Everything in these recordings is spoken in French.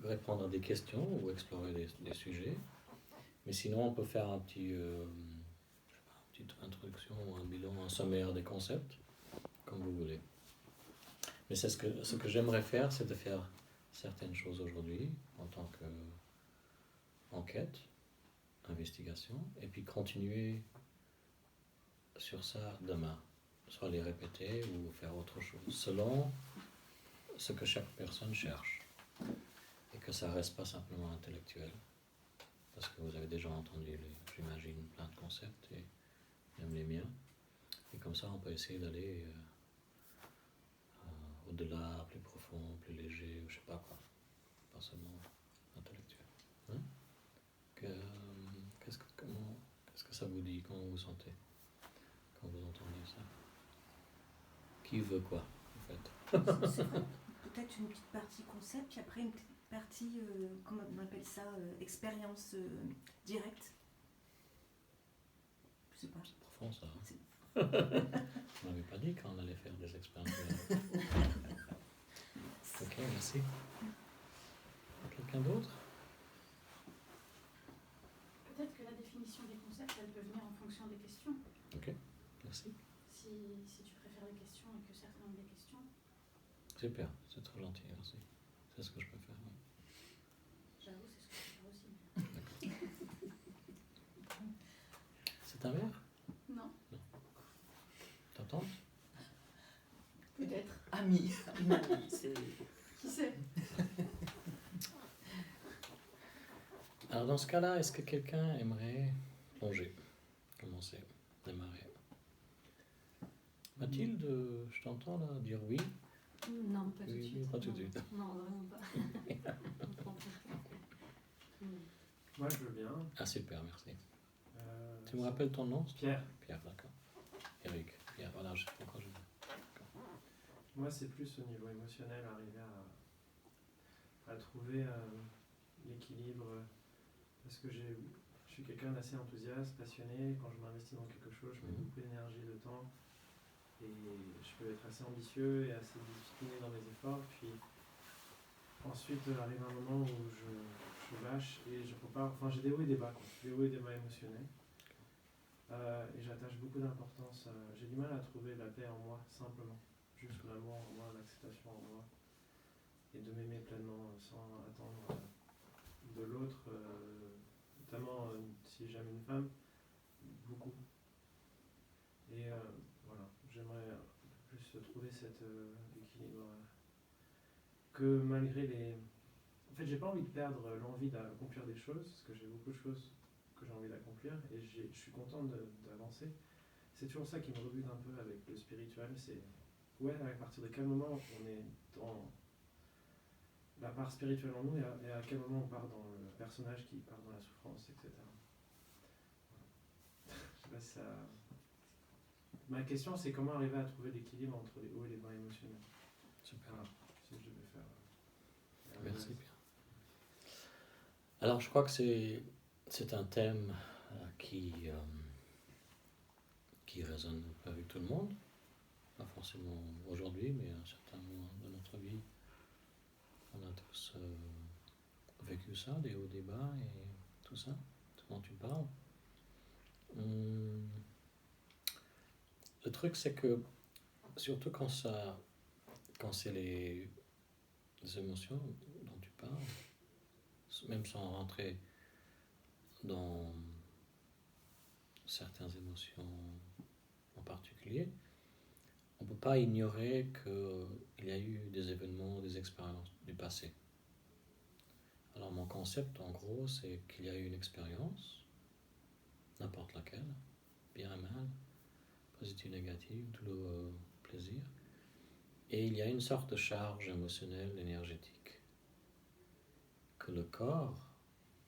répondre à des questions ou explorer des sujets. Mais sinon, on peut faire une petite introduction, un bilan, un sommaire des concepts, comme vous voulez. Mais ce que j'aimerais faire, c'est de faire certaines choses aujourd'hui en tant qu'enquête, investigation, et puis continuer sur ça demain. Soit les répéter ou faire autre chose, selon ce que chaque personne cherche. Et que ça reste pas simplement intellectuel. Parce que vous avez déjà entendu, j'imagine, plein de concepts, et même les miens. Et comme ça, on peut essayer d'aller au-delà, plus profond, plus léger, je sais pas quoi. Pas seulement intellectuel. Hein? Qu'est-ce que ça vous dit, comment vous vous sentez quand vous entendez ça? Qui veut quoi, en fait? C'est vrai, peut-être une petite partie concept, puis après une petite partie, comment on appelle ça, expérience directe. Je sais pas. C'est profond ça. Hein? On n'avait pas dit qu'on allait faire des expériences directes. Ok, merci. Quelqu'un d'autre? Peut-être que la définition des concepts, elle peut venir en fonction des questions. Ok, merci. Si tu préfères les questions et que certains ont des questions. Super, c'est très gentil, merci. C'est ce que je peux faire. Oui. J'avoue, c'est ce que je fais aussi. C'est ta mère? Non. Ta tante? Peut-être. Amie. C'est... Qui sait? Alors dans ce cas-là, est-ce que quelqu'un aimerait plonger, commencer, démarrer? Mathilde, je t'entends là dire oui. Non, pas tout de Oui, suite. pas tout de suite. Non, vraiment pas. Moi, je veux bien. Ah super, merci. Tu me rappelles ton nom? Pierre. Pierre, d'accord. Eric, Pierre, voilà, je sais pas encore. Moi, c'est plus au niveau émotionnel, arriver à trouver l'équilibre. Parce que je suis quelqu'un d'assez enthousiaste, passionné. Quand je m'investis dans quelque chose, je mets beaucoup d'énergie, de temps. Et je peux être assez ambitieux et assez discipliné dans mes efforts. Puis ensuite, arrive un moment où je lâche et je repars. Enfin, j'ai des hauts et des bas, quoi. Des hauts et des bas émotionnels. Et j'attache beaucoup d'importance. J'ai du mal à trouver la paix en moi, simplement. Juste l'amour en moi, l'acceptation en moi. Et de m'aimer pleinement sans attendre de l'autre, notamment si j'aime une femme, beaucoup. Et voilà, j'aimerais plus trouver cet équilibre. Que malgré les... En fait, j'ai pas envie de perdre l'envie d'accomplir des choses, parce que j'ai beaucoup de choses que j'ai envie d'accomplir, et je suis content d'avancer. C'est toujours ça qui me rebute un peu avec le spirituel, c'est ouais, à partir de quel moment on est dans la part spirituelle en nous, et à quel moment on part dans le personnage qui part dans la souffrance, etc. Voilà. Je sais pas si ça... Ma question, c'est comment arriver à trouver l'équilibre entre les hauts et les bas émotionnels. Super. Voilà, c'est ce que je vais faire. Merci Pierre. Alors je crois que c'est un thème qui résonne avec tout le monde, pas forcément aujourd'hui, mais à un certain moment de notre vie, on a tous vécu ça, des hauts, des bas et tout ça, tout dont tu parles. Le truc c'est que, surtout quand c'est les émotions dont tu parles, même sans rentrer dans certaines émotions en particulier, on ne peut pas ignorer qu'il y a eu des événements, des expériences du passé. Alors mon concept en gros c'est qu'il y a eu une expérience, n'importe laquelle, bien et mal, positive, négative, douleur, plaisir, et il y a une sorte de charge émotionnelle, énergétique, que le corps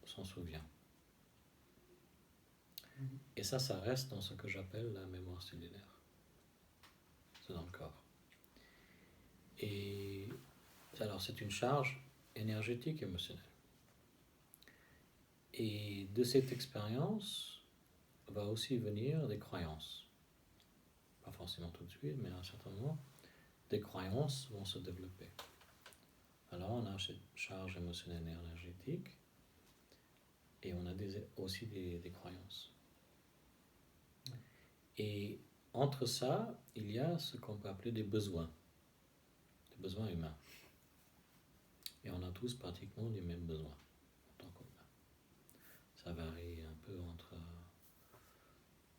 s'en souvient. Et ça reste dans ce que j'appelle la mémoire cellulaire. C'est dans le corps. Et alors c'est une charge énergétique émotionnelle. Et de cette expérience va aussi venir des croyances. Pas forcément tout de suite, mais à un certain moment, des croyances vont se développer. Alors on a cette charge émotionnelle et énergétique et on a aussi des croyances. Et entre ça, il y a ce qu'on peut appeler des besoins humains. Et on a tous pratiquement les mêmes besoins en tant qu'humain. Ça varie un peu entre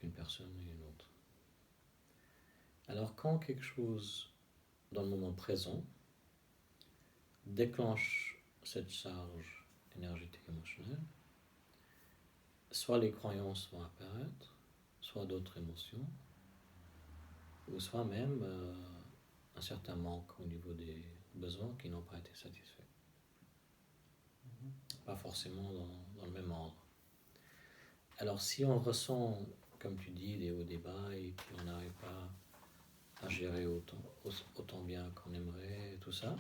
une personne et une autre. Alors quand quelque chose dans le moment présent déclenche cette charge énergétique émotionnelle, soit les croyances vont apparaître, soit d'autres émotions, ou soit même un certain manque au niveau des besoins qui n'ont pas été satisfaits. Pas forcément dans le même ordre. Alors si on ressent, comme tu dis, des hauts, des bas, et puis on n'arrive pas à gérer autant bien qu'on aimerait, tout ça,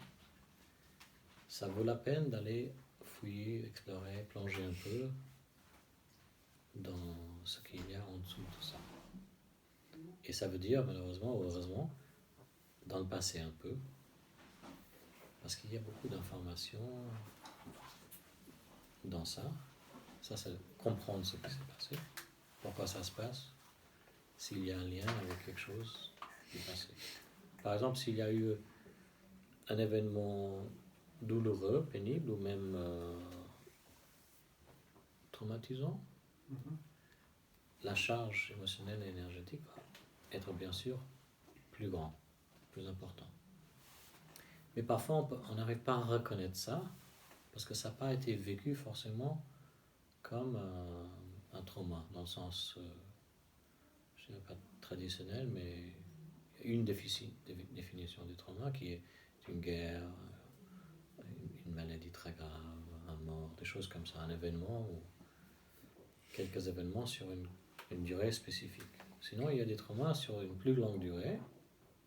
ça vaut la peine d'aller fouiller, explorer, plonger un peu dans ce qu'il y a en dessous de tout ça. Et ça veut dire, malheureusement ou heureusement, dans le passé un peu, parce qu'il y a beaucoup d'informations dans ça. Ça, c'est comprendre ce qui s'est passé, pourquoi ça se passe, s'il y a un lien avec quelque chose du passé. Par exemple, s'il y a eu un événement douloureux, pénible ou même traumatisant, la charge émotionnelle et énergétique va être bien sûr plus grande, plus importante. Mais parfois, on n'arrive pas à reconnaître ça parce que ça n'a pas été vécu forcément comme un trauma, dans le sens, je ne dirais pas traditionnel, mais une définition du trauma qui est une guerre, une maladie très grave, un mort, des choses comme ça, un événement ou quelques événements sur une durée spécifique. Sinon, il y a des traumas sur une plus longue durée,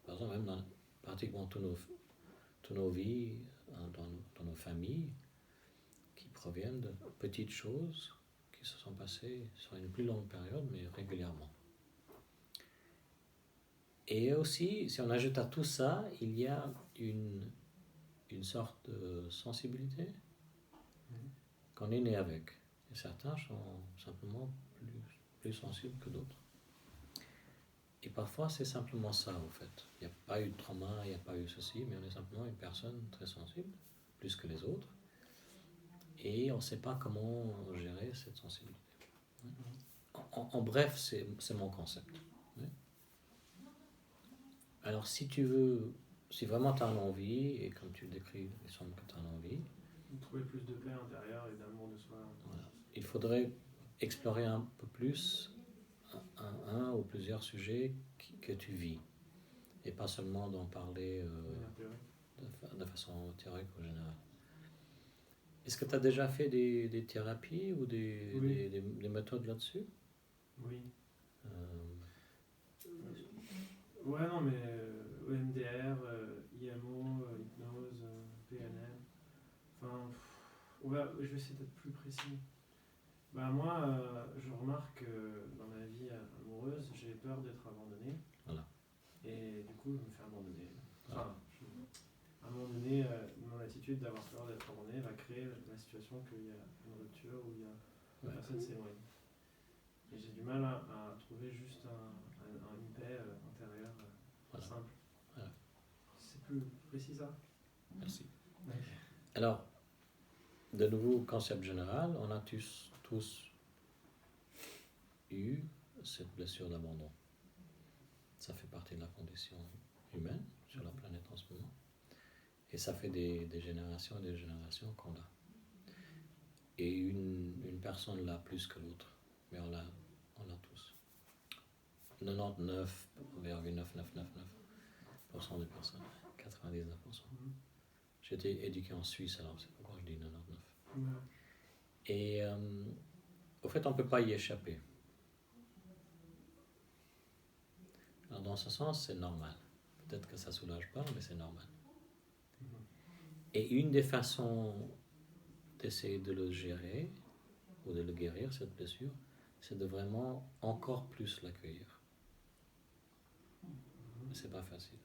par exemple même dans pratiquement toutes nos vies, dans nos familles, qui proviennent de petites choses qui se sont passées sur une plus longue période, mais régulièrement. Et aussi, si on ajoute à tout ça, il y a une sorte de sensibilité qu'on est né avec. Et certains sont simplement plus sensibles que d'autres. Et parfois, c'est simplement ça, en fait. Il n'y a pas eu de trauma, il n'y a pas eu ceci, mais on est simplement une personne très sensible, plus que les autres. Et on ne sait pas comment gérer cette sensibilité. En bref, c'est mon concept. Alors, si vraiment tu as envie, et comme tu le décris, il semble que tu as envie, trouver plus de paix intérieure et d'amour de soi. Voilà. Il faudrait explorer un peu plus un ou plusieurs sujets que tu vis, et pas seulement d'en parler de façon théorique ou générale. Est-ce que tu as déjà fait des thérapies ou des méthodes là-dessus? Oui. Ouais, non, mais EMDR, IMO, hypnose, PNL. Enfin, ouais, je vais essayer d'être plus précis. Moi, je remarque que dans ma vie amoureuse, j'ai peur d'être abandonné. Voilà. Et du coup, je me fais abandonner. Enfin, à un moment donné, mon attitude d'avoir peur d'être abandonné va créer la situation qu'il y a une rupture où la personne s'éloigne. Et j'ai du mal à trouver juste une paix intérieure simple. Voilà. C'est plus précis ça? Merci. Okay. Alors, de nouveau, concept général, on a tous eu cette blessure d'abandon. Ça fait partie de la condition humaine sur la planète en ce moment. Et ça fait des générations et des générations qu'on l'a. Et une personne l'a plus que l'autre, mais on l'a tous. 99,9999% des personnes, 99%. J'ai été éduqué en Suisse, alors c'est pourquoi je dis 99. Et au fait, on ne peut pas y échapper. Alors dans ce sens, c'est normal. Peut-être que ça ne soulage pas, mais c'est normal. Et une des façons d'essayer de le gérer ou de le guérir, cette blessure, c'est de vraiment encore plus l'accueillir. Mais c'est pas facile.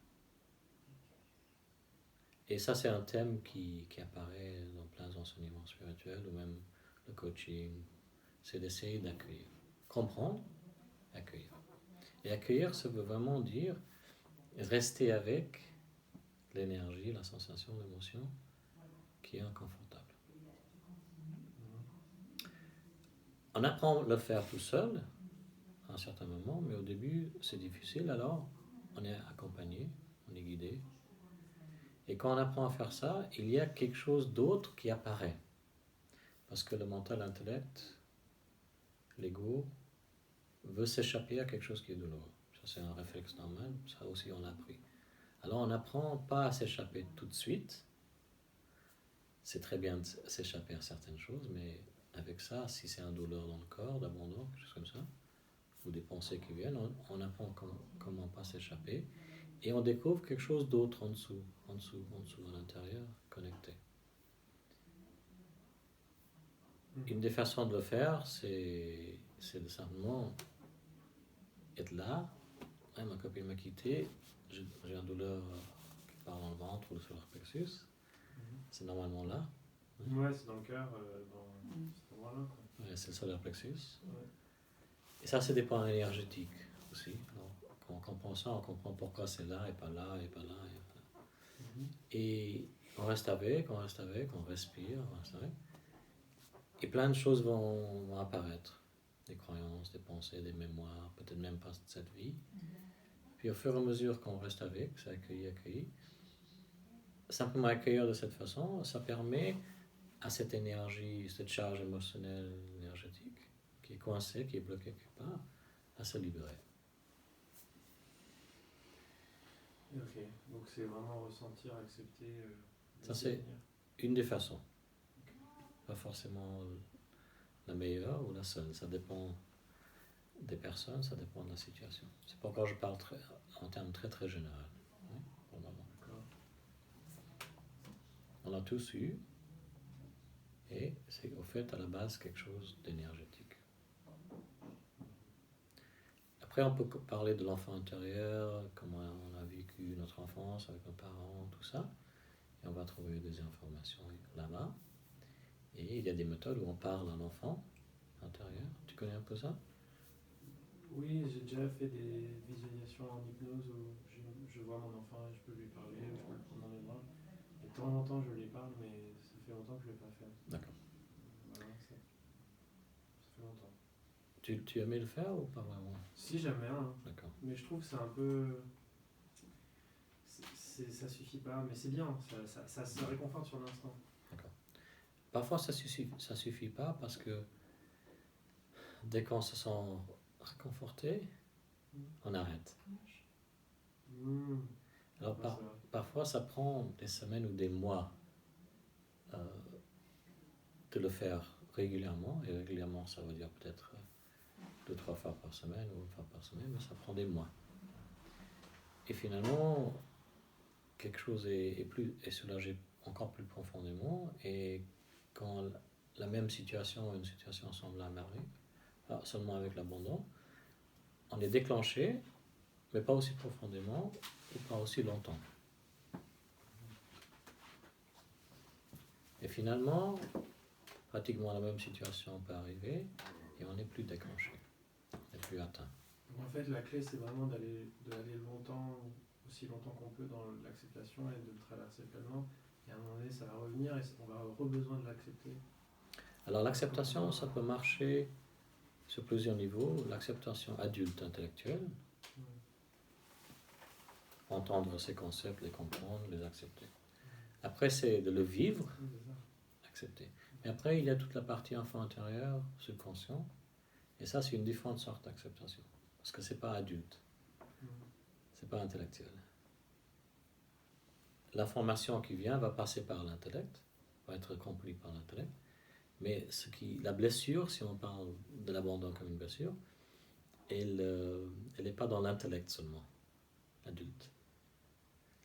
Et ça, c'est un thème qui apparaît dans plein d'enseignements spirituels ou même le coaching. C'est d'essayer d'accueillir. Comprendre, accueillir. Et accueillir, ça veut vraiment dire rester avec l'énergie, la sensation, l'émotion qui est inconfortable. On apprend à le faire tout seul à un certain moment, mais au début, c'est difficile. Alors, on est accompagné, on est guidé. Et quand on apprend à faire ça, il y a quelque chose d'autre qui apparaît. Parce que le mental, l'intellect, l'ego, veut s'échapper à quelque chose qui est douloureux. Ça, c'est un réflexe normal. Ça aussi, on l'a appris. Alors, on n'apprend pas à s'échapper tout de suite. C'est très bien de s'échapper à certaines choses, mais avec ça, si c'est un douleur dans le corps, d'abandon, quelque chose comme ça, ou des pensées qui viennent, on apprend comment pas s'échapper. Et on découvre quelque chose d'autre en dessous, à l'intérieur, connecté. Une des façons de le faire, c'est de simplement être là. Ouais, ma copine m'a quitté, j'ai une douleur qui part dans le ventre ou le solar plexus. C'est normalement là. Ouais, c'est dans le cœur, dans cet endroit-là. Ouais, c'est le solar plexus. Ouais. Et ça, c'est des points énergétiques aussi. Alors, quand on comprend ça, on comprend pourquoi c'est là et pas là et pas là. Et pas là. Et on reste avec, on respire, on reste avec. Et plein de choses vont apparaître. Des croyances, des pensées, des mémoires, peut-être même pas de cette vie. Puis au fur et à mesure qu'on reste avec, c'est accueilli. Simplement accueillir de cette façon, ça permet à cette énergie, cette charge émotionnelle, énergétique, qui est coincée, qui est bloquée quelque part, à se libérer. Ok, donc c'est vraiment ressentir, accepter. Ça, c'est une des façons. Pas forcément la meilleure ou la seule. Ça dépend des personnes, ça dépend de la situation. C'est pourquoi je parle en termes très très généraux. Oui, pour le moment. On a tous eu, et c'est au fait à la base quelque chose d'énergétique. Après, on peut parler de l'enfant intérieur, comment on a vécu notre enfance avec nos parents, tout ça. Et on va trouver des informations là-bas. Et il y a des méthodes où on parle à l'enfant intérieur. Tu connais un peu ça? Oui, j'ai déjà fait des visualisations en hypnose où je vois mon enfant et je peux lui parler, je peux le prendre dans mes bras. Et de temps en temps, je lui parle, mais ça fait longtemps que je ne l'ai pas fait. D'accord. Voilà, ça fait longtemps. Tu aimais le faire ou pas vraiment? Si, j'aime bien. Hein. D'accord. Mais je trouve que c'est un peu... ça suffit pas, mais c'est bien, ça se réconforte sur l'instant. D'accord. Parfois, ça suffit pas parce que dès qu'on se sent réconforté, on arrête. Alors parfois, ça prend des semaines ou des mois de le faire régulièrement. Et régulièrement, ça veut dire peut-être 2-3 fois par semaine ou une fois par semaine, mais ça prend des mois. Et finalement, quelque chose est soulagé encore plus profondément. Et quand la même situation, une situation semblable arrive, seulement avec l'abandon, on est déclenché, mais pas aussi profondément ou pas aussi longtemps. Et finalement, pratiquement la même situation peut arriver et on n'est plus déclenché, on n'est plus atteint. En fait, la clé, c'est vraiment d'aller longtemps, aussi longtemps qu'on peut dans l'acceptation et de le traverser pleinement. Et à un moment donné, ça va revenir et on va avoir besoin de l'accepter. Alors l'acceptation, ça peut marcher sur plusieurs niveaux. L'acceptation adulte intellectuelle, entendre ces concepts, les comprendre, les accepter. Après, c'est de le vivre, accepter. Mais après, il y a toute la partie enfant intérieur, subconscient. Et ça, c'est une différente sorte d'acceptation. Parce que c'est pas adulte. C'est pas intellectuel. L'information qui vient va passer par l'intellect, va être compris par l'intellect. Mais la blessure, si on parle de l'abandon comme une blessure, elle n'est pas dans l'intellect seulement, adulte.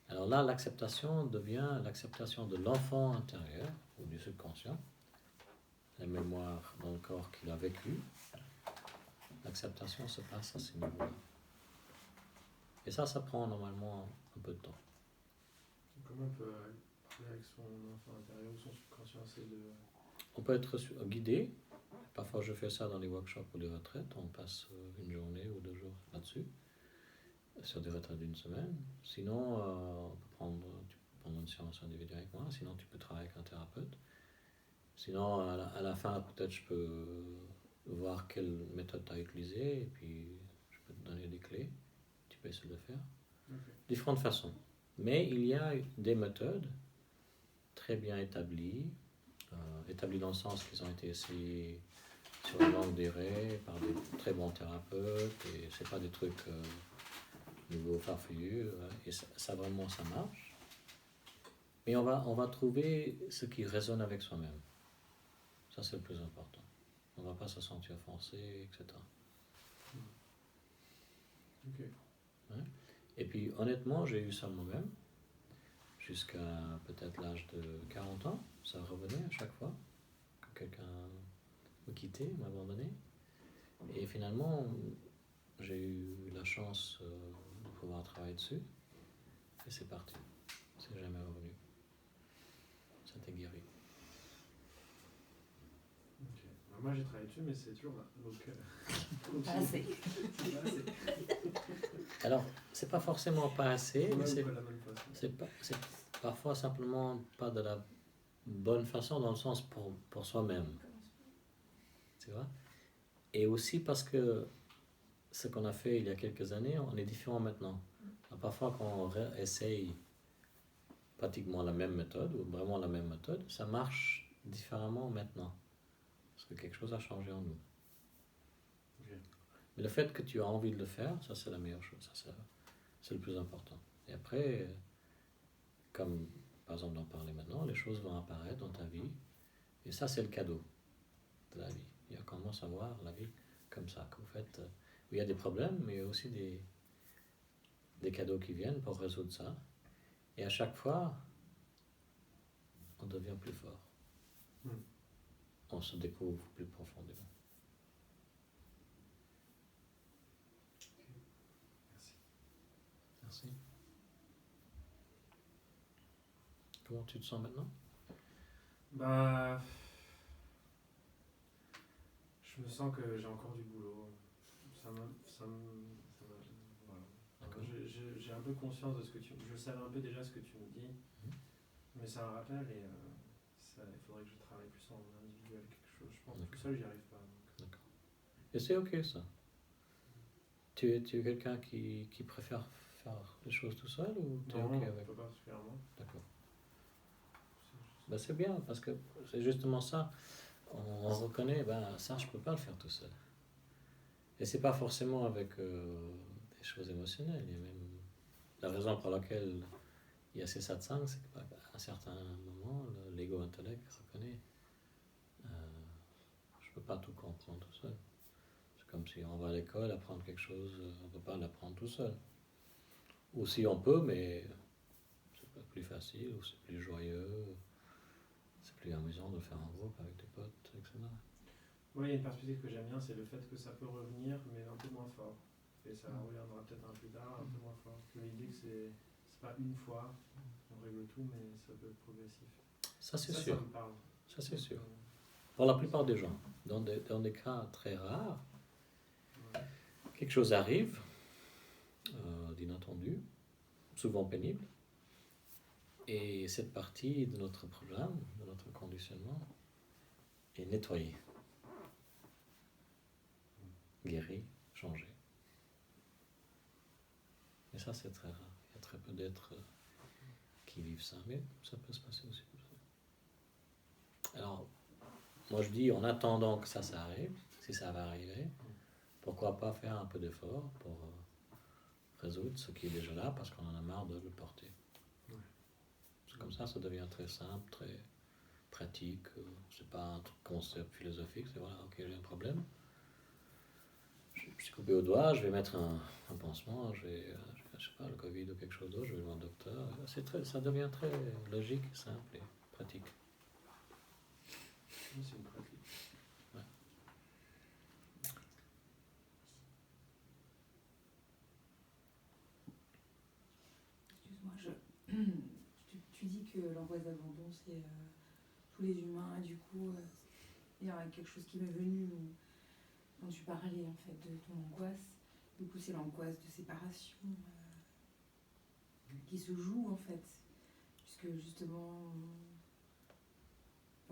Alors là, l'acceptation devient l'acceptation de l'enfant intérieur, ou du subconscient, la mémoire dans le corps qu'il a vécu. L'acceptation se passe à ce niveau-là. Et ça prend normalement un peu de temps. Comment on peut avec son enfant intérieur ou son subconscient, c'est de... On peut être guidé. Parfois, je fais ça dans les workshops ou les retraites. On passe une journée ou 2 jours là-dessus, sur des retraites d'une semaine. Sinon, tu peux prendre une séance individuelle avec moi. Sinon, tu peux travailler avec un thérapeute. Sinon, à la fin, peut-être je peux voir quelle méthode tu as utilisée et puis je peux te donner des clés. Tu peux essayer de le faire. Okay. Différentes façons. Mais il y a des méthodes très bien établies, établies dans le sens qu'ils ont été essayées sur une longue durée par des très bons thérapeutes et c'est pas des trucs nouveaux farfelus et ça vraiment ça marche. Mais on va trouver ce qui résonne avec soi-même. Ça c'est le plus important. On va pas se sentir forcé, etc. Ok. Ouais. Et puis honnêtement, j'ai eu ça moi-même jusqu'à peut-être l'âge de 40 ans. Ça revenait à chaque fois que quelqu'un me quittait, m'abandonnait. Et finalement, j'ai eu la chance de pouvoir travailler dessus. Et c'est parti. C'est jamais revenu. Ça t'est guéri. Ok. Alors moi j'ai travaillé dessus, mais c'est toujours là. Donc, Pas assez. c'est pas assez. Alors, c'est pas forcément pas assez, mais Ouais, c'est ou pas la bonne façon. c'est parfois simplement pas de la bonne façon dans le sens pour soi-même. Tu vois? Et aussi parce que ce qu'on a fait il y a quelques années, on est différent maintenant. Alors, parfois, quand on essaye pratiquement la même méthode, ou vraiment la même méthode, ça marche différemment maintenant. Parce que quelque chose a changé en nous. Ok. Mais le fait que tu as envie de le faire, ça c'est la meilleure chose. Ça, c'est le plus important. Et après, comme par exemple d'en parler maintenant, les choses vont apparaître dans ta vie. Et ça, c'est le cadeau de la vie. Il y a comment savoir la vie comme ça, que vous faites, où il y a des problèmes, mais il y a aussi des cadeaux qui viennent pour résoudre ça. Et à chaque fois, on devient plus fort. On se découvre plus profondément. Merci. Merci. Comment tu te sens maintenant? Bah, je me sens que j'ai encore du boulot. Voilà. D'accord. J'ai un peu conscience de ce que je savais un peu déjà ce que tu me dis, mais ça me rappelle et il faudrait que je travaille plus en individuel quelque chose. Je pense que tout seul j'y arrive pas. Donc. D'accord. Et c'est ok ça. Tu es quelqu'un qui préfère faire les choses tout seul ou tu es Non, ok avec? pas particulièrement. D'accord. Ben, c'est bien parce que c'est justement ça. On reconnaît, ben, ça je peux pas le faire tout seul. Et c'est pas forcément avec des choses émotionnelles. Il y a même la raison pour laquelle il y a ces satsangs, c'est qu'à un certain moment, l'ego intellect reconnaît. Je peux pas tout comprendre tout seul. C'est comme si on va à l'école apprendre quelque chose, on peut pas l'apprendre tout seul. Ou si on peut, mais c'est plus facile, ou c'est plus joyeux, c'est plus amusant de le faire en groupe avec des potes, etc. Moi, il y a une perspective que j'aime bien, c'est le fait que ça peut revenir, mais un peu moins fort. Et ça reviendra peut-être un peu plus tard, un peu moins fort. Que l'idée que c'est pas une fois, on règle tout, mais ça peut être progressif. Ça c'est sûr. Ça me parle. Ça c'est sûr. Pour la plupart des gens, dans des cas très rares, quelque chose arrive d'inattendu, souvent pénible, et cette partie de notre programme, de notre conditionnement, est nettoyée, guérie, changée. Et ça c'est très rare. Il y a très peu d'êtres qui vivent ça, mais ça peut se passer aussi comme ça. Alors, moi je dis en attendant que ça arrive, si ça va arriver, pourquoi pas faire un peu d'effort pour résoudre ce qui est déjà là parce qu'on en a marre de le porter. Ouais. C'est comme ça devient très simple, très pratique. C'est pas un concept philosophique, c'est voilà, ok, j'ai un problème. Je suis coupé au doigt, je vais mettre un pansement, je sais pas, le Covid ou quelque chose d'autre, je vais voir le docteur. Ça devient très logique, simple et pratique. C'est une pratique. Ouais. Excuse-moi, tu dis que l'angoisse d'abandon, c'est tous les humains. Et du coup, il y a quelque chose qui m'est venu quand tu parlais en fait de ton angoisse. Du coup, c'est l'angoisse de séparation qui se joue en fait. Puisque justement,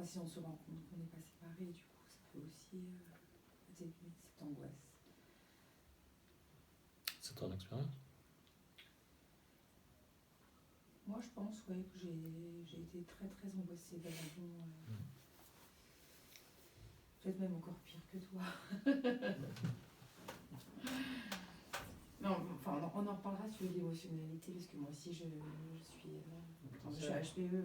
si on se rend compte qu'on n'est pas séparés, du coup, ça peut aussi atténuer cette angoisse. C'est ton expérience? Moi, je pense que j'ai été très très angoissée d'abandon. Peut-être même encore pire que toi. Non, enfin, on en reparlera sur l'émotionnalité, parce que moi aussi, je suis HPE, voilà.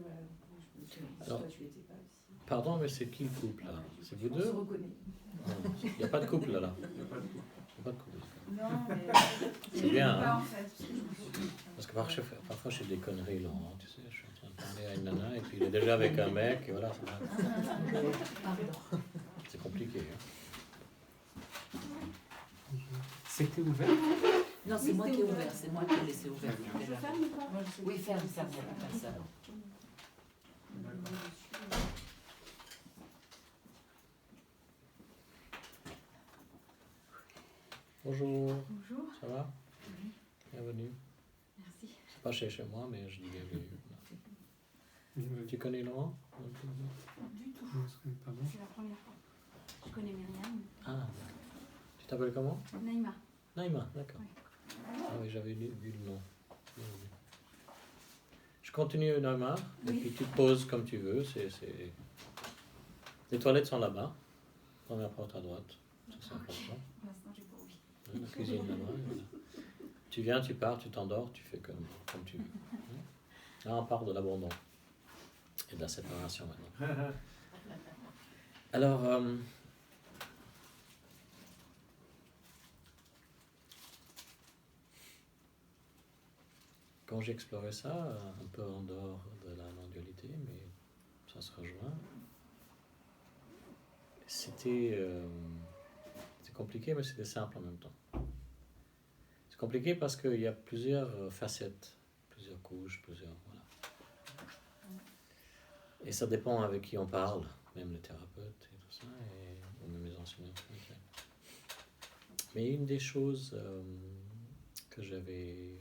Alors, toi, tu l'étais pas aussi. Pardon, mais c'est qui le couple là? C'est vous On deux? se reconnaît. Il n'y a pas de couple là. Il n'y a pas de couple. Il n'y a pas de couple. Non, mais C'est bien, pas hein? en fait. Parce que parfois je fais des conneries là, hein, tu sais, je suis en train de parler à une nana et puis il est déjà avec un mec et voilà, c'est compliqué. Hein. C'était ouvert? Non, c'est moi qui ai ouvert, c'est moi qui ai laissé ouvert. Je ferme ou pas? Oui, ferme, il n'y a pas ça. Bonjour, Bonjour. ça va? Bienvenue. Merci. C'est pas chez moi, mais je dis bienvenue. Tu connais Laurent? Du tout. Non, je connais pas moi. C'est la première fois. Je connais Myriam. Ah, d'accord. Tu t'appelles comment? Naïma. Naïma, d'accord. Oui. Ah oui, j'avais vu le nom. Je continue Naïma, et Oui. puis tu te poses comme tu veux. Les toilettes sont là-bas. Première porte à droite. Ça, c'est important. Pour l'instant, j'ai pas envie. La cuisine là-bas. Voilà. Tu viens, tu pars, tu t'endors, tu fais comme tu veux. Là, on parle de l'abandon et de la séparation maintenant. Alors, quand j'ai exploré ça, un peu en dehors de la non-dualité, mais ça se rejoint, c'était compliqué, mais c'était simple en même temps. C'est compliqué parce qu'il y a plusieurs facettes, plusieurs couches, voilà. Et ça dépend avec qui on parle, même les thérapeutes et tout ça, ou même les enseignants. Mais une des choses que j'avais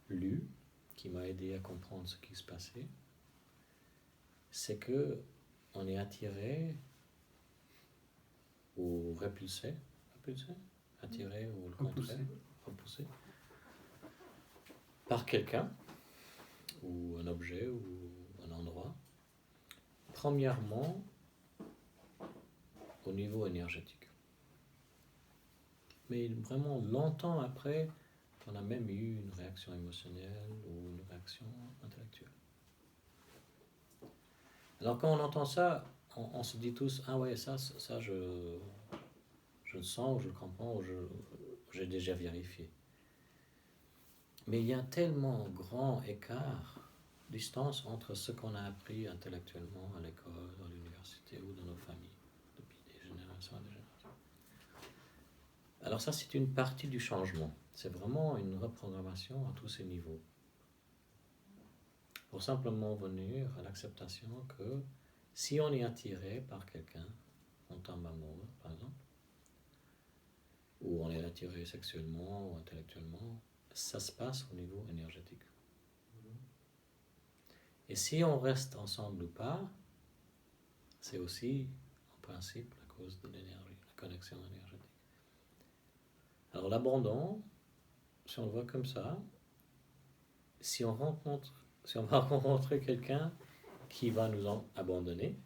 lues, qui m'a aidé à comprendre ce qui se passait, c'est que on est attiré ou repulsé, attiré ou le contraire, repoussé par quelqu'un ou un objet ou un endroit. Premièrement, au niveau énergétique. Mais vraiment longtemps après, on a même eu une réaction émotionnelle ou une réaction intellectuelle. Alors quand on entend ça, on se dit tous, ah ouais, ça je le sens, ou je le comprends, ou j'ai déjà vérifié. Mais il y a un tellement grand écart, distance entre ce qu'on a appris intellectuellement à l'école, à l'université ou dans nos familles, depuis des générations et des générations. Alors ça, c'est une partie du changement. C'est vraiment une reprogrammation à tous ces niveaux. Pour simplement venir à l'acceptation que si on est attiré par quelqu'un, on tombe amoureux, par exemple, ou on est attiré sexuellement ou intellectuellement, ça se passe au niveau énergétique. Et si on reste ensemble ou pas, c'est aussi, en principe, à cause de l'énergie, la connexion énergétique. Alors l'abandon, si on le voit comme ça, si on va rencontrer quelqu'un qui va nous abandonner,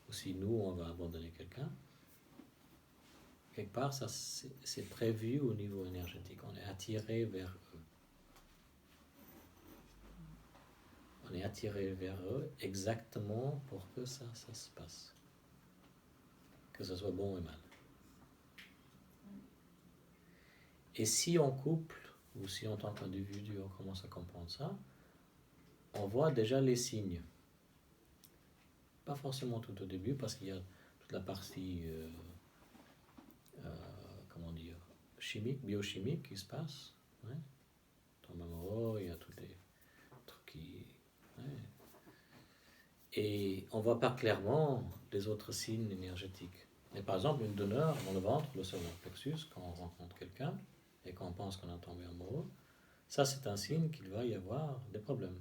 ou si nous, on va abandonner quelqu'un, quelque part, ça c'est prévu au niveau énergétique. On est attiré vers eux. On est attiré vers eux exactement pour que ça se passe. Que ce soit bon et mal. Et si en couple, ou si en tant qu'individu, on commence à comprendre ça, on voit déjà les signes. Pas forcément tout au début, parce qu'il y a toute la partie, chimique, biochimique qui se passe. Ouais. Tombe amoureux, il y a tous les trucs qui Et on ne voit pas clairement les autres signes énergétiques. Mais par exemple, une douleur dans le ventre, le solar plexus, quand on rencontre quelqu'un et qu'on pense qu'on est tombé amoureux, ça c'est un signe qu'il va y avoir des problèmes.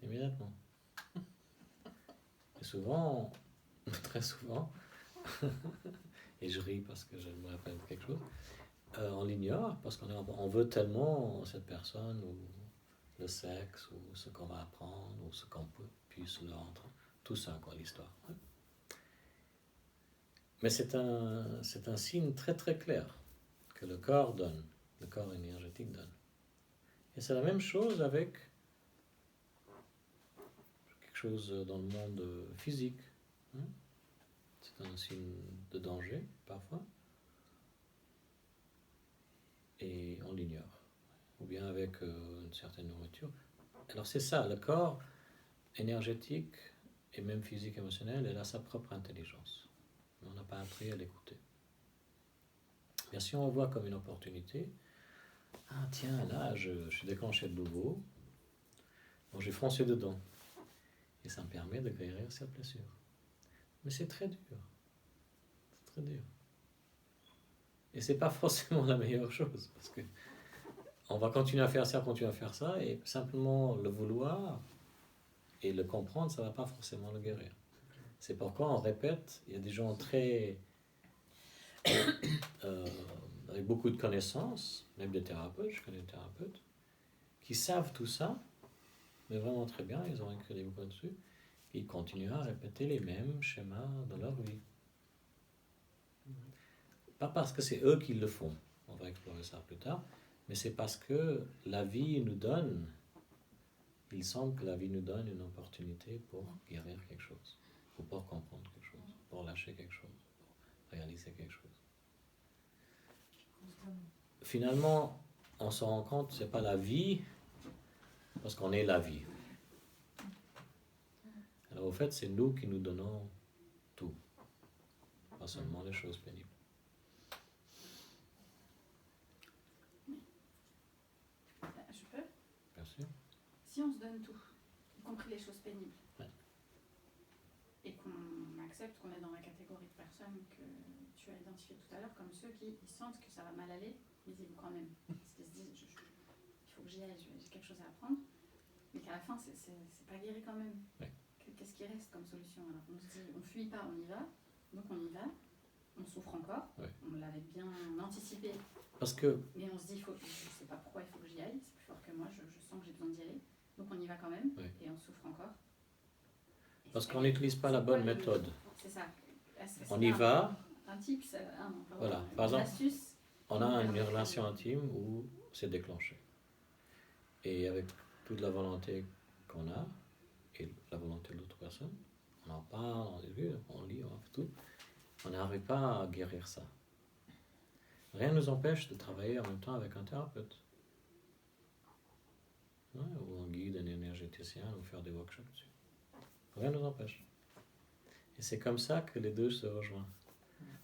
Immédiatement. Et souvent, très souvent, et je ris parce que je me rappelle quelque chose, on l'ignore parce on veut tellement cette personne ou le sexe ou ce qu'on va apprendre ou ce qu'on puisse leur entendre. Tout ça, quoi, l'histoire. Mais c'est un signe très très clair que le corps donne, le corps énergétique donne. Et c'est la même chose avec quelque chose dans le monde physique. C'est un signe de danger, parfois. Et on l'ignore. Ou bien avec une certaine nourriture. Alors c'est ça, le corps énergétique et même physique, émotionnel, il a sa propre intelligence. Mais on n'a pas appris à l'écouter. Mais si on voit comme une opportunité, ah tiens, là, je suis déclenché de nouveau, donc j'ai foncé dedans. Et ça me permet de guérir cette blessure. Mais c'est très dur. C'est très dur. Et c'est pas forcément la meilleure chose, parce que on va continuer à faire ça, et simplement le vouloir et le comprendre, ça va pas forcément le guérir. C'est pourquoi on répète, il y a des gens très avec beaucoup de connaissances, même des thérapeutes, je connais des thérapeutes, qui savent tout ça, mais vraiment très bien, ils ont écrit des bouquins dessus, et ils continuent à répéter les mêmes schémas dans leur vie. Pas parce que c'est eux qui le font, on va explorer ça plus tard, mais c'est parce que la vie nous donne, il semble que la vie nous donne une opportunité pour guérir quelque chose, ou pour comprendre quelque chose, pour lâcher quelque chose, pour réaliser quelque chose. Finalement, on se rend compte que ce n'est pas la vie, parce qu'on est la vie. Alors au fait, c'est nous qui nous donnons tout, pas seulement les choses pénibles. Je peux? Bien sûr. Si on se donne tout, y compris les choses pénibles, Ouais. et qu'on accepte qu'on est dans la catégorie de personnes que tu as identifiées tout à l'heure comme ceux qui sentent que ça va mal aller, mais ils y vont quand même. Parce qu'ils se disent, il faut que j'y aille, j'ai quelque chose à apprendre, mais qu'à la fin, c'est pas guéri quand même. Ouais. Qu'est-ce qui reste comme solution? Alors on se dit, on fuit pas, on y va, donc on y va, on souffre encore, Ouais. on l'avait bien anticipé, Parce que, mais on se dit, je sais pas pourquoi il faut que j'y aille, c'est plus fort que moi, je sens que j'ai besoin d'y aller, donc on y va quand même, Ouais. et on souffre encore. Et parce c'est- qu'on n'utilise pas la c'est bonne quoi le- méthode. C'est ça. Est-ce que On c'est y un- va, Un tips, Voilà. une Par exemple, astuce. on a une relation intime où c'est déclenché. Et avec toute la volonté qu'on a, et la volonté de l'autre personne, on en parle, on lit, on fait tout, on n'arrive pas à guérir ça. Rien ne nous empêche de travailler en même temps avec un thérapeute. Ouais, ou un guide, un énergéticien, ou faire des workshops dessus. Rien ne nous empêche. Et c'est comme ça que les deux se rejoignent.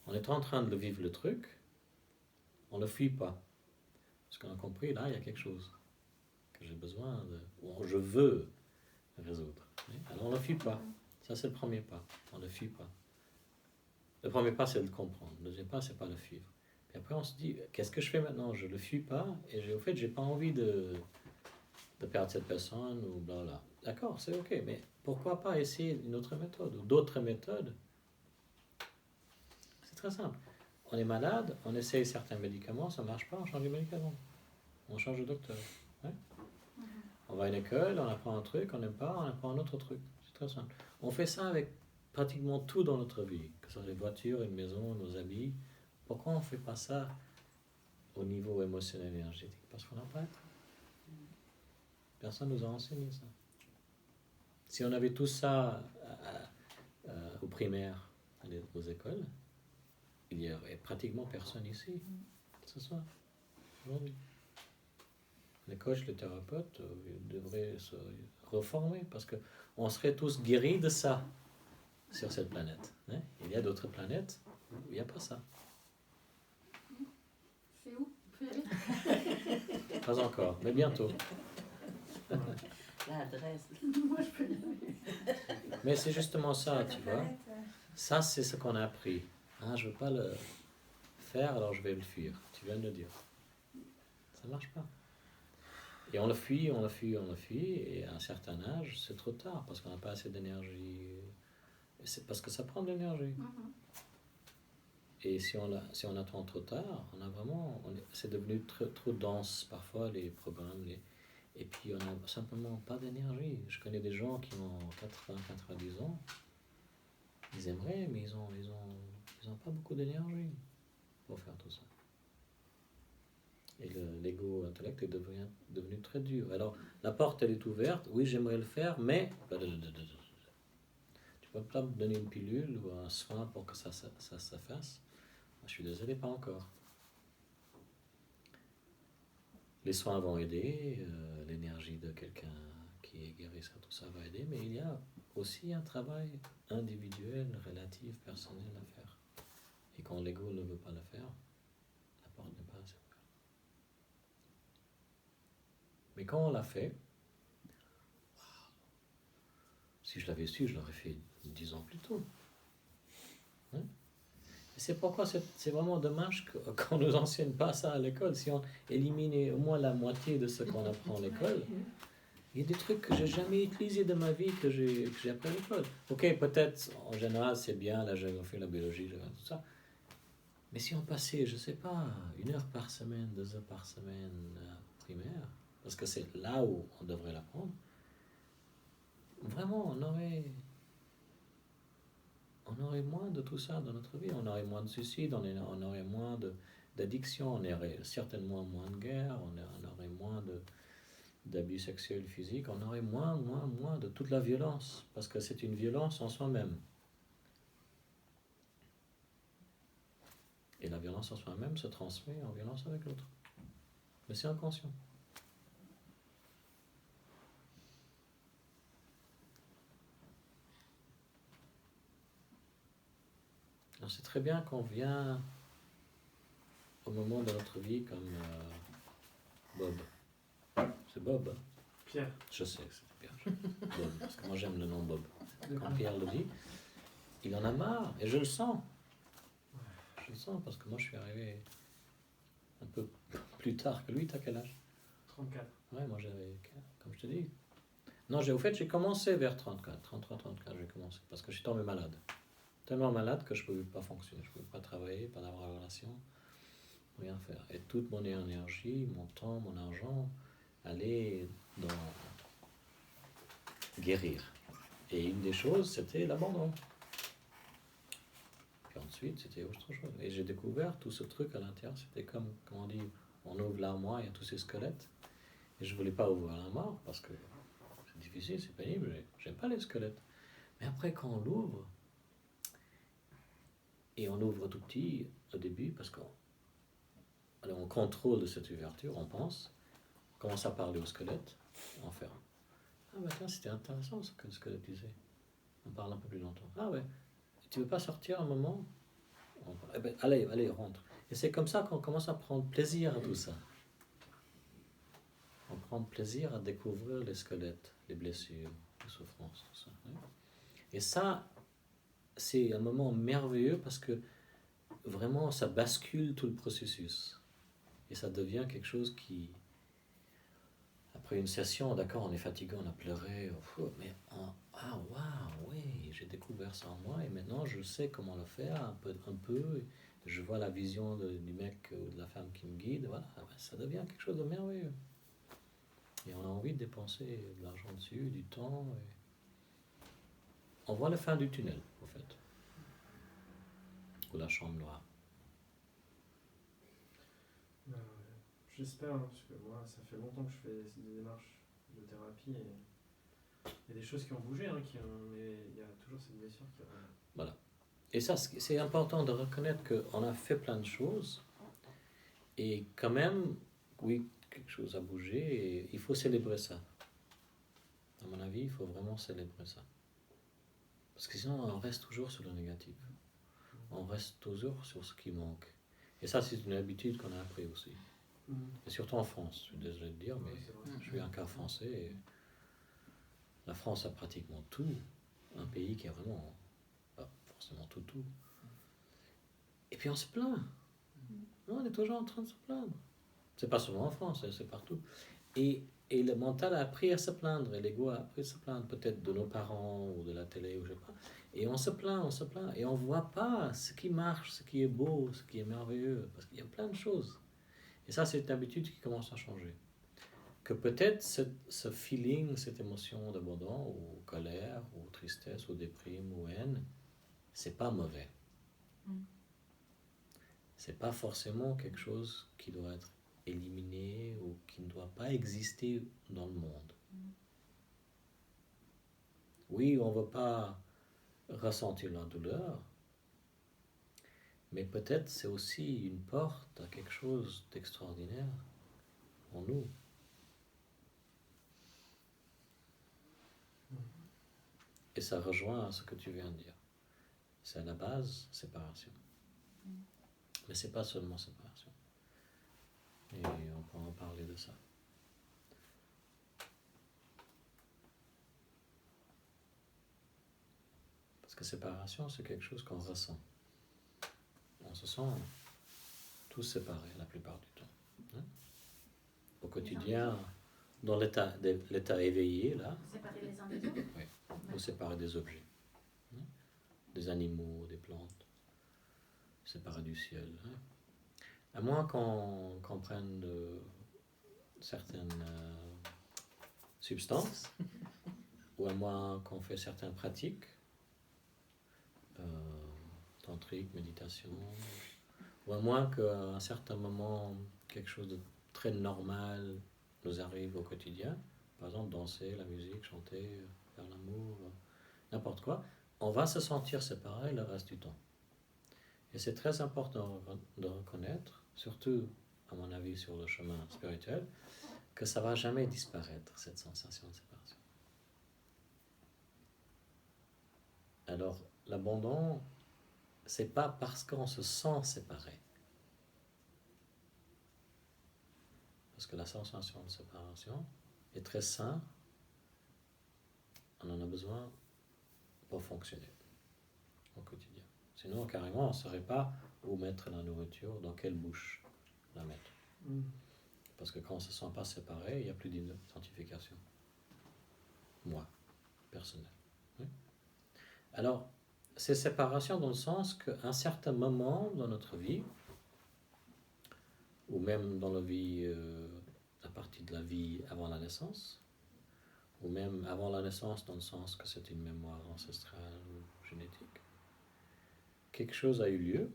On est en train de vivre le truc, on ne le fuit pas. Parce qu'on a compris, là, il y a quelque chose que j'ai besoin de, ou je veux résoudre. Alors on ne le fuit pas. Ça, c'est le premier pas. On ne le fuit pas. Le premier pas, c'est de le comprendre. Le deuxième pas, c'est pas le suivre. Puis après, on se dit, qu'est-ce que je fais maintenant? Je ne le fuis pas, et au fait, j'ai pas envie de perdre cette personne, ou blablabla. D'accord, c'est ok, mais pourquoi pas essayer une autre méthode, ou d'autres méthodes? C'est très simple. On est malade, on essaye certains médicaments, ça ne marche pas, on change de médicament. On change de docteur. Ouais. On va à une école, on apprend un truc, on n'aime pas, on apprend un autre truc. C'est très simple. On fait ça avec pratiquement tout dans notre vie, que ce soit les voitures, une maison, nos habits. Pourquoi on ne fait pas ça au niveau émotionnel et énergétique? Parce qu'on n'a pas être. Personne ne nous a enseigné ça. Si on avait tout ça au primaire, aux écoles, il n'y aurait pratiquement personne ici, ce soir, aujourd'hui. Les coachs, les thérapeutes devraient se reformer parce qu'on serait tous guéris de ça sur cette planète. Hein? Il y a d'autres planètes où il n'y a pas ça. C'est où? On peut y aller? Pas encore, mais bientôt. L'adresse. Moi, je peux y aller. Mais c'est justement ça, tu vois. Planète, Ça, c'est ce qu'on a appris. Ah, je veux pas le faire, alors je vais le fuir. Tu viens de le dire. Ça marche pas. Et on le fuit, on le fuit, on le fuit, et à un certain âge, c'est trop tard, parce qu'on n'a pas assez d'énergie. Et c'est parce que ça prend de l'énergie. Et si on attend trop tard, on a vraiment, c'est devenu trop dense parfois, les programmes, et puis on n'a simplement pas d'énergie. Je connais des gens qui ont 80, 90 ans, ils aimeraient, mais ils ont pas beaucoup d'énergie pour faire tout ça. Et l'ego intellect est devenu très dur. Alors, la porte, elle est ouverte. Oui, j'aimerais le faire, mais tu peux pas me donner une pilule ou un soin pour que ça se fasse. Je suis désolé, pas encore. Les soins vont aider, l'énergie de quelqu'un qui est guérisseur, tout ça va aider, mais il y a aussi un travail individuel, relatif, personnel à faire. Et quand l'ego ne veut pas le faire, la porte n'est pas assez ouverte. Mais quand on l'a fait, si je l'avais su, je l'aurais fait 10 ans plus tôt. Hein? Et c'est pourquoi c'est vraiment dommage qu'on ne nous enseigne pas ça à l'école. Si on éliminait au moins la moitié de ce qu'on apprend à l'école, il y a des trucs que j'ai jamais utilisés de ma vie que j'ai appris à l'école. Ok, peut-être en général c'est bien la géographie, la biologie, tout ça. Mais si on passait, je sais pas, 1 heure par semaine, 2 heures par semaine primaire, parce que c'est là où on devrait l'apprendre, vraiment on aurait moins de tout ça dans notre vie. On aurait moins de suicides, on aurait moins d'addiction, on aurait certainement moins de guerre, on aurait moins d'abus sexuels physiques, on aurait moins de toute la violence, parce que c'est une violence en soi-même. Et la violence en soi-même se transmet en violence avec l'autre. Mais c'est inconscient. Alors c'est très bien qu'on vient au moment de notre vie comme Bob. C'est Bob, hein? Pierre. Je sais que c'est Pierre. Bob, parce que moi j'aime le nom Bob. Quand Pierre le dit, il en a marre, et je le sens. Je le sens, parce que moi je suis arrivé un peu plus tard que lui. T'as quel âge? 34. Ouais, moi j'avais, comme je te dis. Non, au fait, j'ai commencé vers 34, 33, 34, j'ai commencé, parce que je suis tombé malade. Tellement malade que je ne pouvais pas fonctionner, je ne pouvais pas travailler, pas avoir de relation, rien faire. Et toute mon énergie, mon temps, mon argent allait dans guérir. Et une des choses, c'était l'abandon. Puis ensuite, c'était autre chose. Et j'ai découvert tout ce truc à l'intérieur. C'était comme on dit, on ouvre l'armoire, il y a tous ces squelettes. Et je ne voulais pas ouvrir l'armoire parce que c'est difficile, c'est pénible, j'aime pas les squelettes. Mais après, quand on l'ouvre, et on ouvre tout petit au début parce qu'on contrôle de cette ouverture, on pense, on commence à parler au squelette, on ferme. Ah bah tiens, c'était intéressant ce que le squelette disait. On parle un peu plus longtemps. Ah ouais, tu veux pas sortir un moment? Eh ben, allez, rentre. Et c'est comme ça qu'on commence à prendre plaisir à tout ça. On prend plaisir à découvrir les squelettes, les blessures, les souffrances, tout ça. Et ça, c'est un moment merveilleux parce que vraiment ça bascule tout le processus. Et ça devient quelque chose qui, après une session, d'accord, on est fatigué, on a pleuré, mais ah waouh, oui, j'ai découvert ça en moi et maintenant je sais comment le faire un peu, je vois la vision du mec ou de la femme qui me guide, voilà, ça devient quelque chose de merveilleux. Et on a envie de dépenser de l'argent dessus, du temps. Et on voit la fin du tunnel, au fait. Ou la chambre noire. J'espère, hein, parce que moi, ça fait longtemps que je fais des démarches de thérapie et il y a des choses qui ont bougé, hein, mais il y a toujours cette blessure qui revient. Voilà. Et ça, c'est important de reconnaître qu'on a fait plein de choses et quand même, oui, quelque chose a bougé et il faut célébrer ça. À mon avis, il faut vraiment célébrer ça. Parce que sinon, on reste toujours sur le négatif. On reste toujours sur ce qui manque. Et ça, c'est une habitude qu'on a appris aussi. Et surtout en France, je suis désolé de dire, mais je suis un cas français. Et La France a pratiquement tout. Un pays qui a vraiment, pas forcément tout. Et puis on se plaint. Non, on est toujours en train de se plaindre. C'est pas seulement en France, c'est partout. Et le mental a appris à se plaindre, et l'ego a appris à se plaindre, peut-être de nos parents ou de la télé, ou je sais pas. Et on se plaint, et on voit pas ce qui marche, ce qui est beau, ce qui est merveilleux, parce qu'il y a plein de choses. Et ça, c'est une habitude qui commence à changer. Que peut-être ce feeling, cette émotion d'abandon, ou colère, ou tristesse, ou déprime, ou haine, c'est pas mauvais. C'est pas forcément quelque chose qui doit être éliminé ou qui ne doit pas exister dans le monde. Oui, on ne veut pas ressentir la douleur, mais peut-être c'est aussi une porte à quelque chose d'extraordinaire en nous. Et ça rejoint ce que tu viens de dire. C'est à la base séparation. Mais c'est pas seulement séparation. Et on peut en parler de ça. Parce que séparation, c'est quelque chose qu'on ressent. On se sent tous séparés la plupart du temps. Hein? Au quotidien, dans l'état éveillé, là, Séparer les uns des autres. oui, ou séparer des objets. Hein? Des animaux, des plantes. Séparer du ciel. Hein? À moins qu'on prenne certaines substances, ou à moins qu'on fait certaines pratiques, tantrique, méditation, ou à moins qu'à un certain moment, quelque chose de très normal nous arrive au quotidien, par exemple danser, la musique, chanter, faire l'amour, n'importe quoi, on va se sentir séparé le reste du temps. Et c'est très important de reconnaître, surtout à mon avis sur le chemin spirituel, que ça ne va jamais disparaître, cette sensation de séparation. Alors, l'abandon, c'est pas parce qu'on se sent séparé. Parce que la sensation de séparation est très saine, on en a besoin pour fonctionner au quotidien. Sinon, carrément, on ne saurait pas où mettre la nourriture, dans quelle bouche la mettre. Parce que quand on ne se sent pas séparé, il n'y a plus d'identification. Moi, personnel. Oui. Alors, c'est séparation dans le sens qu'à un certain moment dans notre vie, ou même dans la vie, à partir de la vie avant la naissance, ou même avant la naissance dans le sens que c'est une mémoire ancestrale ou génétique, quelque chose a eu lieu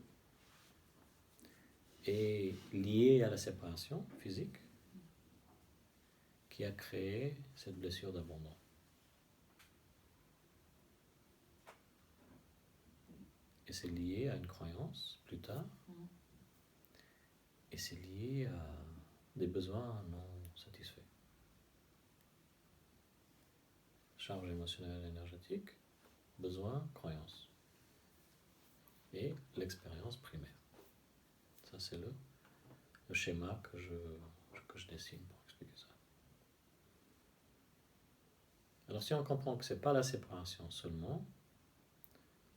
et lié à la séparation physique qui a créé cette blessure d'abandon. Et c'est lié à une croyance plus tard, et c'est lié à des besoins non satisfaits. Charge émotionnelle, énergétique, besoin, croyance. Et l'expérience primaire. Ça, c'est le schéma que je dessine pour expliquer ça. Alors, si on comprend que ce n'est pas la séparation seulement,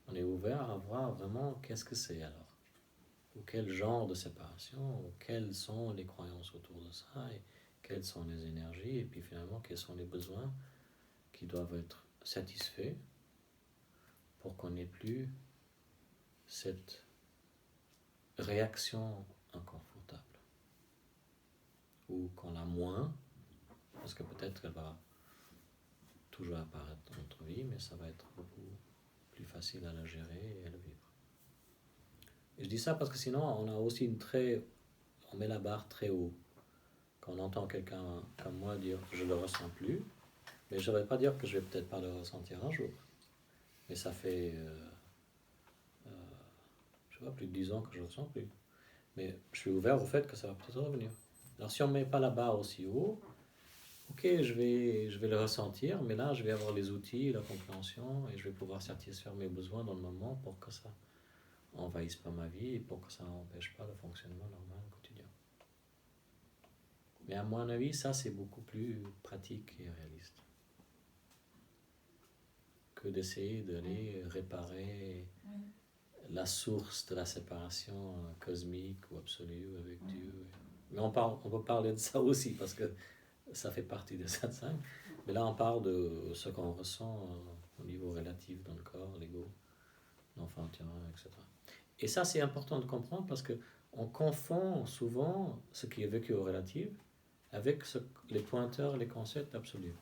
on est ouvert à voir vraiment qu'est-ce que c'est alors, ou quel genre de séparation, ou quelles sont les croyances autour de ça, et quelles sont les énergies, et puis finalement, quels sont les besoins qui doivent être satisfaits pour qu'on n'ait plus cette réaction inconfortable. Ou qu'on l'a moins, parce que peut-être qu'elle va toujours apparaître dans notre vie, mais ça va être beaucoup plus facile à la gérer et à la vivre. Et je dis ça parce que sinon, on a aussi on met la barre très haut. Quand on entend quelqu'un comme moi dire « je ne le ressens plus », mais je ne vais pas dire que je ne vais peut-être pas le ressentir un jour. Mais ça fait, je sais pas, plus de 10 ans que je ne le ressens plus. Mais je suis ouvert au fait que ça va peut-être revenir. Alors si on ne met pas la barre aussi haut, ok, je vais le ressentir, mais là je vais avoir les outils, la compréhension, et je vais pouvoir satisfaire mes besoins dans le moment pour que ça envahisse pas ma vie et pour que ça n'empêche pas le fonctionnement normal au quotidien. Mais à mon avis, ça c'est beaucoup plus pratique et réaliste. que d'essayer d'aller réparer la source de la séparation cosmique ou absolue avec Dieu. Mais on peut parler de ça aussi parce que ça fait partie des satsangs. Mais là, on parle de ce qu'on ressent au niveau relatif dans le corps, l'ego, l'enfant intérieur, etc. Et ça, c'est important de comprendre parce qu'on confond souvent ce qui est vécu au relatif avec les pointeurs, les concepts absolus.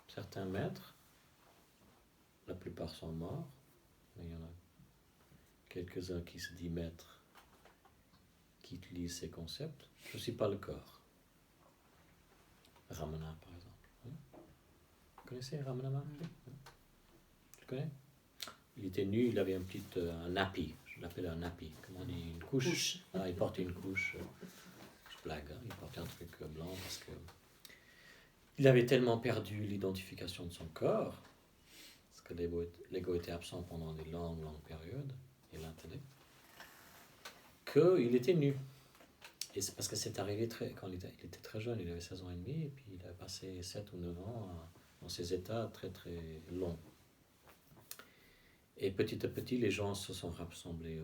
Certains maîtres, la plupart sont morts, mais il y en a quelques-uns qui se disent maîtres, qui utilisent ces concepts. Je ne suis pas le corps. Ramana, par exemple. Vous connaissez Ramana Maharshi? Tu connais? Il était nu, il avait un nappy, je l'appelle un nappy, comment on dit, une couche. Ah, il portait une couche, je blague, hein, il portait un truc blanc parce que il avait tellement perdu l'identification de son corps, parce que l'ego était absent pendant des longues périodes, et l'intellect, qu'il était nu. Et c'est parce que c'est arrivé quand il était très jeune, il avait 16 ans et demi, et puis il a passé 7 ou 9 ans dans ces états très très longs. Et petit à petit, les gens se sont rassemblés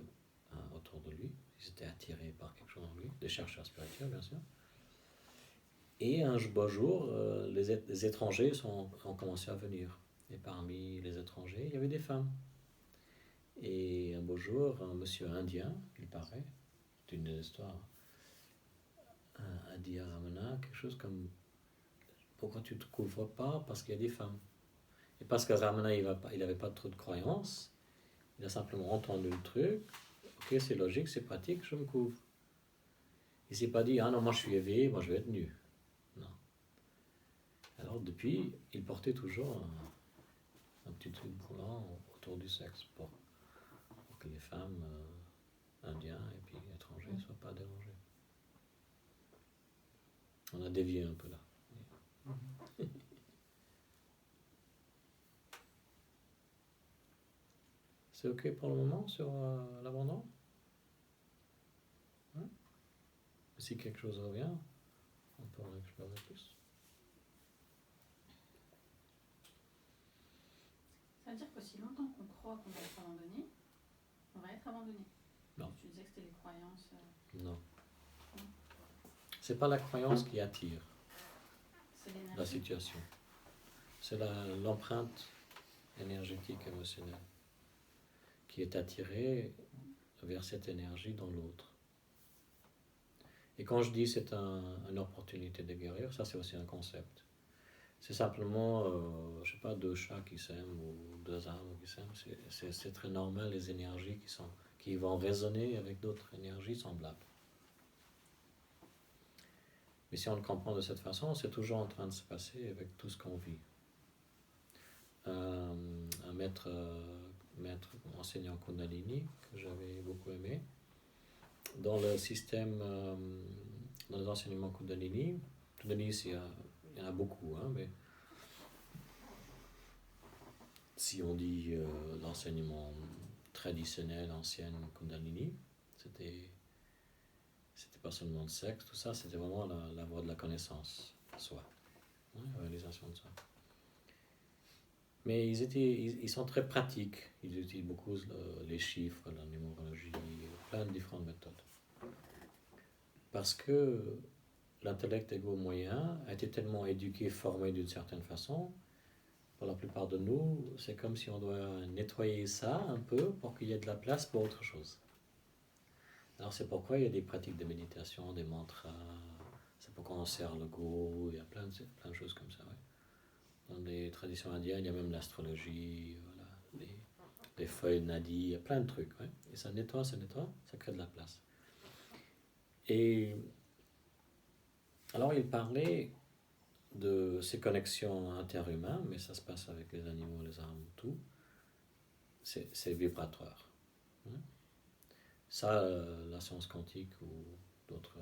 autour de lui. Ils étaient attirés par quelque chose en lui, des chercheurs spirituels, bien sûr. Et un beau jour, les étrangers ont commencé à venir. Et parmi les étrangers, il y avait des femmes. Et un beau jour, un monsieur indien, il paraît, c'est une histoire, a dit à Ramana quelque chose comme « Pourquoi tu ne te couvres pas? Parce qu'il y a des femmes. » Et parce que Ramana, il n'avait pas trop de croyances, il a simplement entendu le truc. Ok, c'est logique, c'est pratique, je me couvre. Il ne s'est pas dit « Ah non, moi je suis éveillé, moi je vais être nu. » Non. Alors depuis, il portait toujours un petit truc blanc autour du sexe pour que les femmes indiennes et puis étrangers ne soient pas dérangées. On a dévié un peu là. C'est ok pour le moment sur l'abandon? Hein? Si quelque chose revient, on peut en explorer plus. Ça veut dire qu'aussi longtemps qu'on croit qu'on va être abandonné, on va être abandonné. Non. Tu disais que c'était les croyances. Non. C'est pas la croyance qui attire C'est l'énergie. la situation. C'est l'empreinte énergétique émotionnelle qui est attirée vers cette énergie dans l'autre. Et quand je dis c'est une opportunité de guérir, ça c'est aussi un concept. C'est simplement, je sais pas, deux chats qui s'aiment ou deux âmes qui s'aiment. C'est très normal, les énergies qui vont résonner avec d'autres énergies semblables. Mais si on le comprend de cette façon, c'est toujours en train de se passer avec tout ce qu'on vit. Un maître enseignant Kundalini, que j'avais beaucoup aimé, dans le système, dans les enseignements Kundalini, il y en a beaucoup, hein, mais si on dit l'enseignement traditionnel, ancien Kundalini, c'était pas seulement le sexe, tout ça, c'était vraiment la voie de la connaissance, soi, hein, la réalisation de soi. Mais ils sont très pratiques, ils utilisent beaucoup les chiffres, la numérologie, plein de différentes méthodes. Parce que l'intellect égo moyen a été tellement éduqué, formé d'une certaine façon, pour la plupart de nous, c'est comme si on doit nettoyer ça un peu pour qu'il y ait de la place pour autre chose. Alors c'est pourquoi il y a des pratiques de méditation, des mantras, c'est pourquoi on sert le go, il y a plein de choses comme ça. Ouais. Dans les traditions indiennes, il y a même l'astrologie, voilà, les feuilles nadi, il y a plein de trucs. Ouais. Et ça nettoie, ça crée de la place. Et alors il parlait de ces connexions interhumaines, mais ça se passe avec les animaux, les arbres, tout. C'est vibratoire. Hein. Ça, la science quantique ou d'autres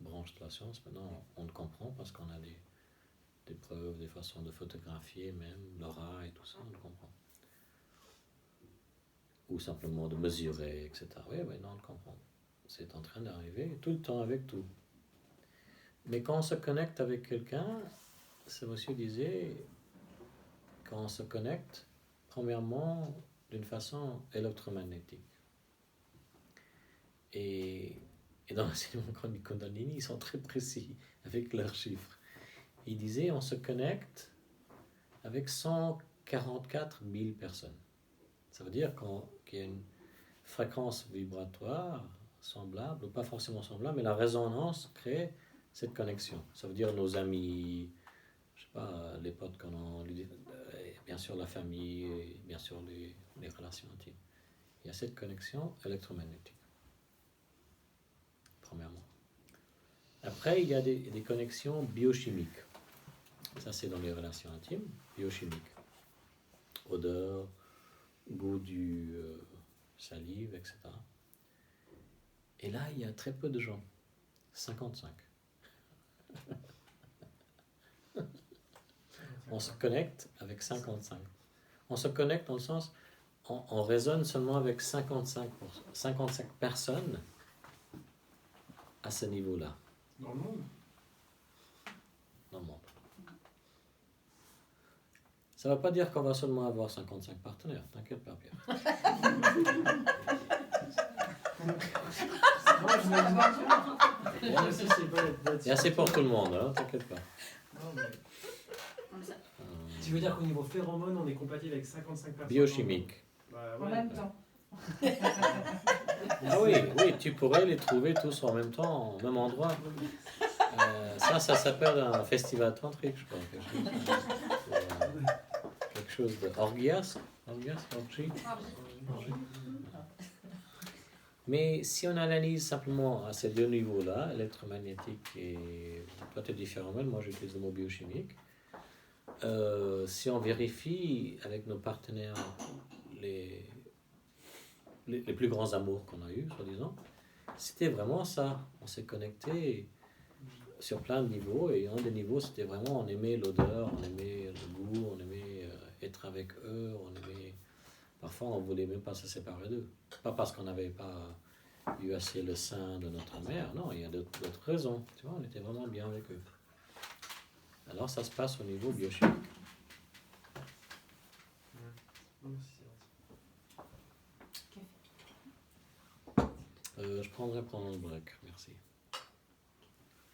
branches de la science, maintenant, on le comprend parce qu'on a des preuves, des façons de photographier même, l'aura et tout ça, on le comprend. Ou simplement de mesurer, etc. Oui, non, on le comprend. C'est en train d'arriver tout le temps avec tout. Mais quand on se connecte avec quelqu'un, ce monsieur disait, quand on se connecte, premièrement, d'une façon électromagnétique. Et dans l'enseignement du Kundalini, ils sont très précis avec leurs chiffres. Ils disaient on se connecte avec 144 000 personnes. Ça veut dire qu'il y a une fréquence vibratoire semblable, ou pas forcément semblable, mais la résonance crée cette connexion. Ça veut dire nos amis, je sais pas, les potes qu'on a, bien sûr la famille, et bien sûr les relations intimes. Il y a cette connexion électromagnétique, premièrement. Après, il y a des connexions biochimiques. Ça, c'est dans les relations intimes, biochimiques. Odeur, goût du salive, etc. Et là, il y a très peu de gens. 55. On se connecte avec 55. On se connecte dans le sens, on résonne seulement avec 55 personnes à ce niveau-là. Dans le monde. Dans le monde. Ça ne veut pas dire qu'on va seulement avoir 55 partenaires, t'inquiète pas, Pierre. Moi, je me dis. Moi aussi, c'est pas d'être. Il y a assez pour tout le monde, hein, t'inquiète pas. Non, mais Comme ça. tu veux dire qu'au niveau phéromone, on est compatible avec 55 personnes. Biochimique. Bah, En ouais. même temps. Ah oui, tu pourrais les trouver tous en même temps, au même endroit. Ça s'appelle un festival tantrique, je crois. Quelque chose de orgiasme. Orgie. Mais si on analyse simplement à ces deux niveaux-là, électromagnétique et peut-être différemment, moi j'utilise le mot biochimique, si on vérifie avec nos partenaires les plus grands amours qu'on a eus, soi-disant, c'était vraiment ça. On s'est connecté sur plein de niveaux, et un des niveaux, c'était vraiment, on aimait l'odeur, on aimait le goût, on aimait être avec eux, on aimait... Parfois, on ne voulait même pas se séparer d'eux. Pas parce qu'on n'avait pas eu assez le sein de notre mère, non, il y a d'autres raisons. Tu vois, on était vraiment bien avec eux. Alors, ça se passe au niveau biochimique. Non, mais c'est vrai. Je prendrai pendant le break, merci.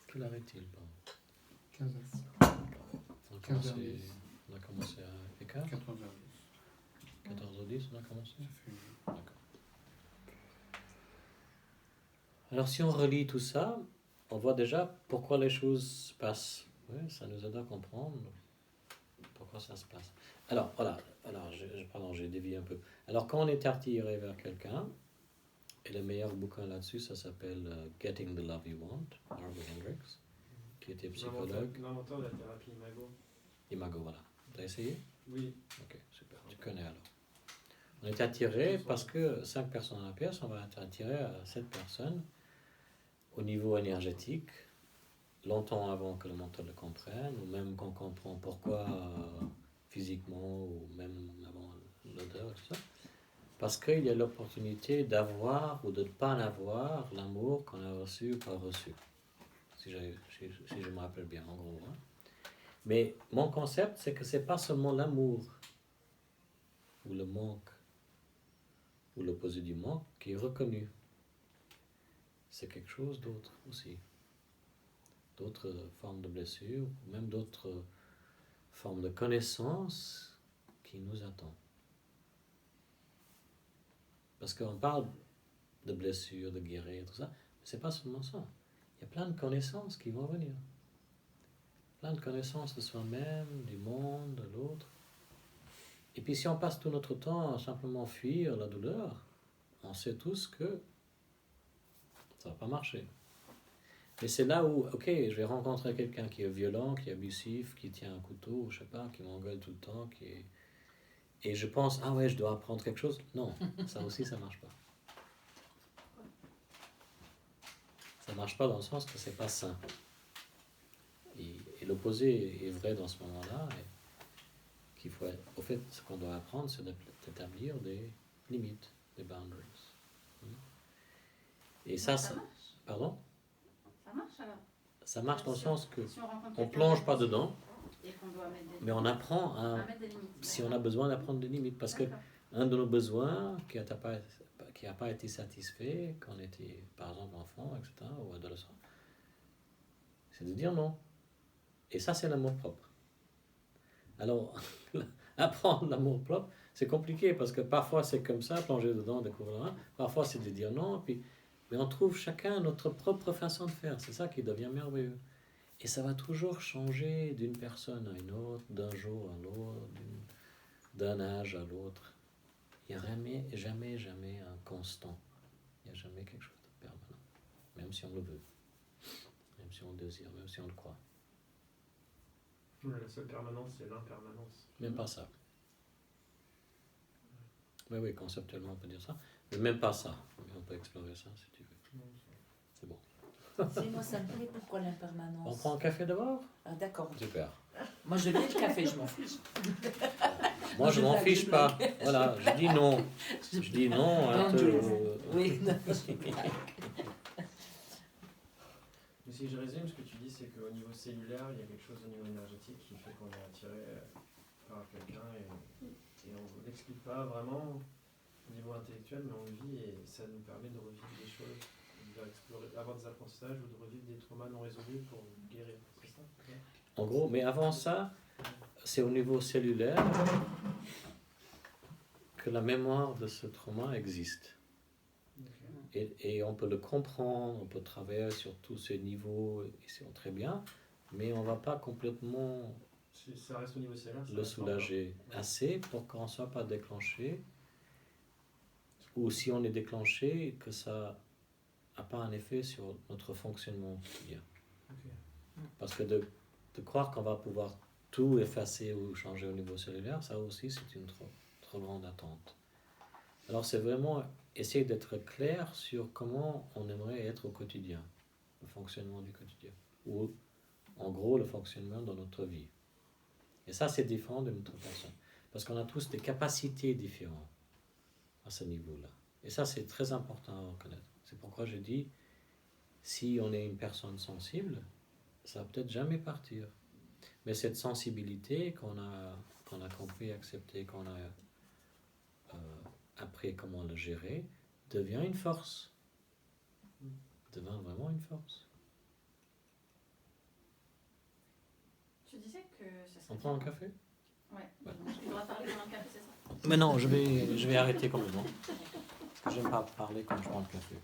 Quelle heure est-il, pardon? 15h. On a 15h10. commencé à écart 14h10. 14h10, on a commencé. Ça fait D'accord. Alors, si on relit tout ça, on voit déjà pourquoi les choses se passent. Ouais, ça nous aide à comprendre pourquoi ça se passe. Alors, voilà. Alors, pardon, j'ai dévié un peu. Alors, quand on est attiré vers quelqu'un, et le meilleur bouquin là-dessus, ça s'appelle Getting the Love You Want, Harvey Hendricks, qui était psychologue. L'inventeur de la thérapie Imago. Imago, voilà. T'as essayé? Oui. Ok, super. Tu connais alors. On est attiré parce que 5 personnes dans la pièce, on va être attiré à 7 personnes au niveau énergétique, longtemps avant que le mental le comprenne, ou même qu'on comprend pourquoi physiquement, ou même avant l'odeur et tout ça. Parce qu'il y a l'opportunité d'avoir ou de ne pas en avoir l'amour qu'on a reçu ou pas reçu. Si je me rappelle bien, en gros. Hein. Mais mon concept, c'est que ce n'est pas seulement l'amour, ou le manque, ou l'opposé du manque, qui est reconnu. C'est quelque chose d'autre aussi. D'autres formes de blessures, ou même d'autres formes de connaissances qui nous attendent. Parce qu'on parle de blessures, de guérir, tout ça, mais c'est pas seulement ça. Il y a plein de connaissances qui vont venir. Plein de connaissances de soi-même, du monde, de l'autre. Et puis si on passe tout notre temps à simplement fuir la douleur, on sait tous que ça va pas marcher. Mais c'est là où, ok, je vais rencontrer quelqu'un qui est violent, qui est abusif, qui tient un couteau, je sais pas, qui m'engueule tout le temps, qui est... Et je pense, ah ouais, je dois apprendre quelque chose. Non, ça aussi, ça marche pas. Ça marche pas dans le sens que c'est pas sain. Et l'opposé est vrai dans ce moment-là. Et qu'il faut, au fait, ce qu'on doit apprendre, c'est d'établir des limites, des boundaries. Et ça marche. Pardon? Ça marche alors. Ça marche dans le sens que Si on rencontre on quelqu'un plonge pas d'abusive, dedans. Et qu'on doit mettre des limites. Mais on apprend À à, mettre des limites. si on a besoin d'apprendre des limites. Parce que D'accord. un de nos besoins qui n'a pas été satisfait quand on était, par exemple, enfant, etc., ou adolescent, c'est de dire non. Et ça, c'est l'amour propre. Alors, apprendre l'amour propre, c'est compliqué parce que parfois c'est comme ça, plonger dedans, découvrir un. Parfois c'est de dire non, mais on trouve chacun notre propre façon de faire. C'est ça qui devient merveilleux. Et ça va toujours changer d'une personne à une autre, d'un jour à l'autre, d'un âge à l'autre. Il n'y a jamais un constant. Il n'y a jamais quelque chose de permanent. Même si on le veut. Même si on le désire, même si on le croit. La seule permanence, c'est l'impermanence. Même pas ça. Oui, conceptuellement on peut dire ça. Mais même pas ça. Mais on peut explorer ça si tu veux. C'est bon. Si, moi, ça me plaît. Pourquoi On l'impermanence? prend un café d'abord? Ah, d'accord. Super. Moi, je veux bien le café, je m'en fiche. Moi, je m'en fiche pas. Voilà, je dis non. Je dis non à Non, tout. Oui, non, je blague. Mais si je résume, ce que tu dis, c'est qu'au niveau cellulaire, il y a quelque chose au niveau énergétique qui fait qu'on est attiré par quelqu'un et on ne l'explique pas vraiment au niveau intellectuel, mais on le vit et ça nous permet de revivre des choses, d'explorer, avoir des apprentissages ou de revivre des traumas non résolus pour guérir. C'est ça? Ouais. En gros, mais avant ça, c'est au niveau cellulaire que la mémoire de ce trauma existe. Ok. Et on peut le comprendre, on peut travailler sur tous ces niveaux, et c'est très bien, mais on ne va pas complètement Ça reste au niveau cellulaire. ça le reste soulager encore. assez pour qu'on ne soit pas déclenché, ou si on est déclenché, que ça n'a pas un effet sur notre fonctionnement quotidien. Ok. Parce que de croire qu'on va pouvoir tout effacer ou changer au niveau cellulaire, ça aussi c'est une trop grande attente. Alors c'est vraiment essayer d'être clair sur comment on aimerait être au quotidien, le fonctionnement du quotidien, ou en gros le fonctionnement dans notre vie. Et ça c'est différent de notre personne, parce qu'on a tous des capacités différentes à ce niveau-là. Et ça c'est très important à reconnaître. C'est pourquoi je dis, si on est une personne sensible, ça va peut-être jamais partir. Mais cette sensibilité qu'on a compris, accepté, qu'on a appris comment le gérer, devient une force. Devient vraiment une force. Tu disais que ça serait On prend un bien. café? Ouais. Tu dois parler pendant le café, c'est ça? Mais non, je vais arrêter complètement. Parce que j'aime pas parler quand je prends le café.